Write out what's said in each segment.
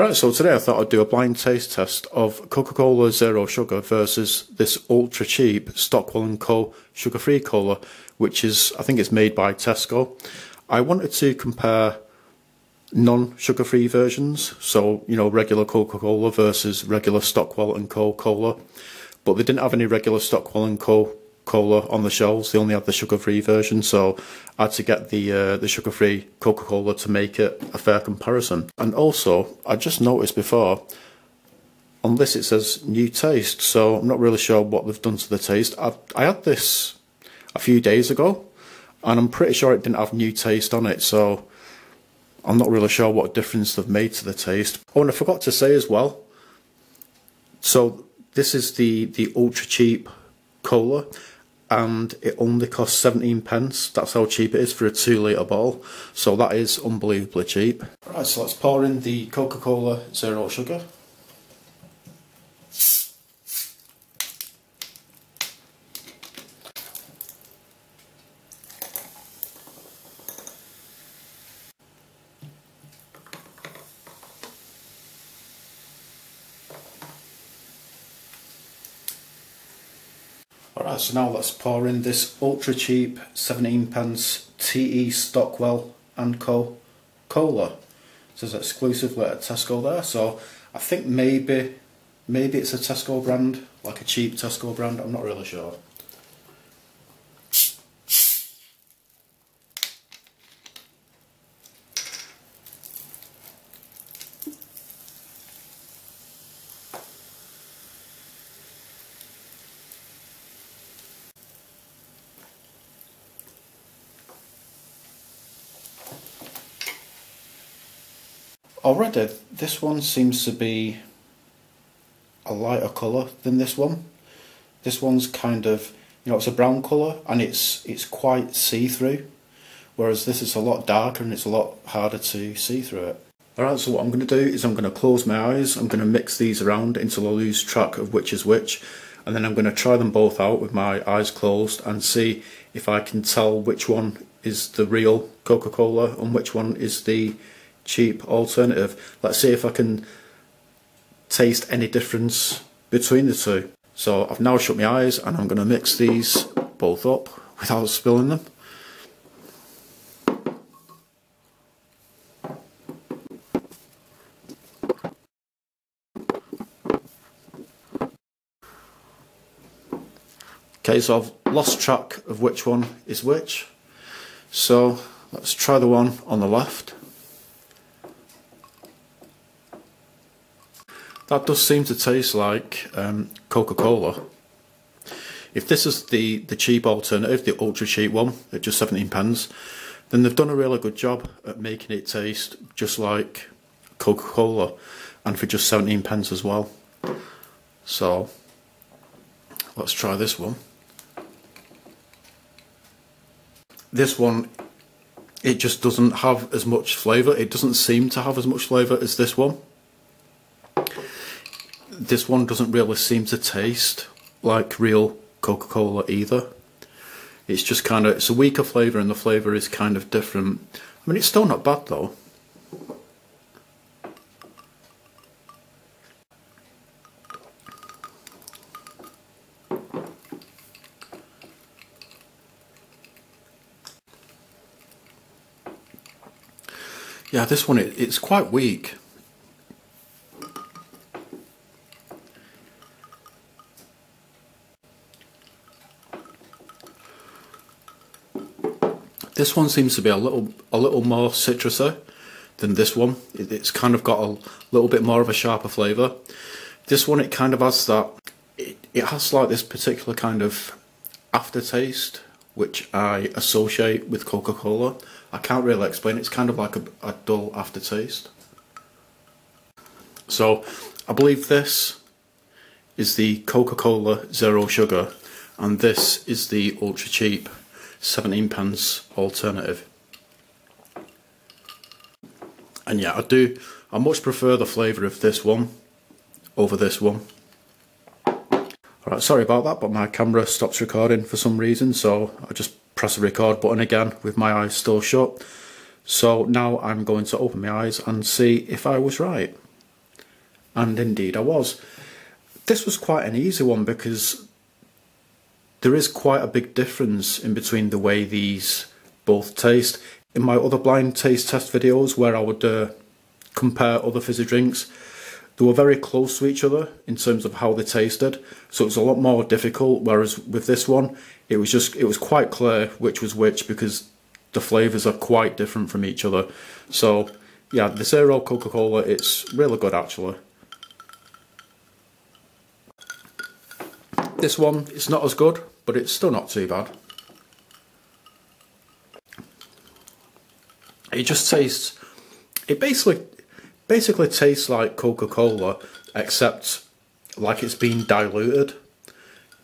Right, so today I thought I'd do a blind taste test of Coca-Cola Zero Sugar versus this ultra cheap Stockwell Co sugar-free cola, which is, I think it's made by Tesco. I wanted to compare non-sugar-free versions, so, you know, regular Coca-Cola versus regular Stockwell Co cola, but they didn't have any regular Stockwell Co cola on the shelves. They only had the sugar-free version, so I had to get the sugar-free Coca-Cola to make it a fair comparison. And also, I just noticed before, on this it says new taste, so I'm not really sure what they've done to the taste. I had this a few days ago, and I'm pretty sure it didn't have new taste on it, so I'm not really sure what difference they've made to the taste. Oh, and I forgot to say as well, so this is the ultra cheap cola, and it only costs 17 pence. That's how cheap it is for a 2 litre bottle, so that is unbelievably cheap. Right, so let's pour in the Coca-Cola Zero Sugar. Alright, so now let's pour in this ultra cheap 17 pence TE Stockwell Co cola. It says exclusively at Tesco there, so I think maybe it's a Tesco brand, like a cheap Tesco brand, I'm not really sure. Already, this one seems to be a lighter colour than this one. This one's kind of, you know, it's a brown colour and it's quite see-through, whereas this is a lot darker and it's a lot harder to see through it. Alright, so what I'm going to do is I'm going to close my eyes, I'm going to mix these around until I lose track of which is which, and then I'm going to try them both out with my eyes closed and see if I can tell which one is the real Coca-Cola and which one is the cheap alternative. Let's see if I can taste any difference between the two. So I've now shut my eyes and I'm going to mix these both up without spilling them. Okay, so I've lost track of which one is which. So let's try the one on the left. That does seem to taste like Coca-Cola. If this is the cheap alternative, the ultra cheap one at just 17 pence, then they've done a really good job at making it taste just like Coca-Cola, and for just 17 pence as well. So let's try this one. This one, it just doesn't have as much flavour. It doesn't seem to have as much flavour as this one. This one doesn't really seem to taste like real Coca-Cola either. It's just kind of, it's a weaker flavour and the flavour is kind of different. I mean, it's still not bad though. Yeah, this one, it's quite weak. This one seems to be a little more citrusy than this one. It's kind of got a little bit more of a sharper flavour. This one, it kind of has that, it has like this particular kind of aftertaste which I associate with Coca-Cola. I can't really explain it. It's kind of like a dull aftertaste. So I believe this is the Coca-Cola Zero Sugar and this is the ultra cheap 17 pence alternative. And yeah, I much prefer the flavour of this one over this one. Alright, sorry about that, but my camera stops recording for some reason, so I just press the record button again with my eyes still shut. So now I'm going to open my eyes and see if I was right. And indeed I was. This was quite an easy one because there is quite a big difference in between the way these both taste. In my other blind taste test videos where I would compare other fizzy drinks, they were very close to each other in terms of how they tasted, so it was a lot more difficult, whereas with this one it was quite clear which was which because the flavours are quite different from each other. So yeah, the Zero Coca-Cola, it's really good actually. This one, it's not as good, but it's still not too bad. It just tastes, it basically tastes like Coca-Cola, except like it's been diluted.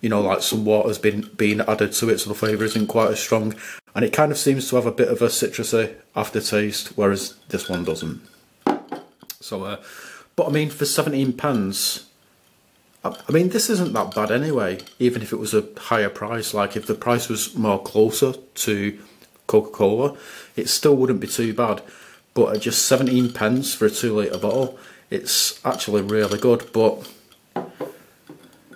You know, like some water's been added to it, so the flavour isn't quite as strong. And it kind of seems to have a bit of a citrusy aftertaste, whereas this one doesn't. So, but I mean, for 17p, I mean, this isn't that bad anyway, even if it was a higher price. Like, if the price was more closer to Coca-Cola, it still wouldn't be too bad. But at just 17p for a 2-litre bottle, it's actually really good. But,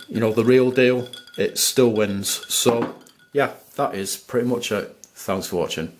you know, the real deal, it still wins. So, yeah, that is pretty much it. Thanks for watching.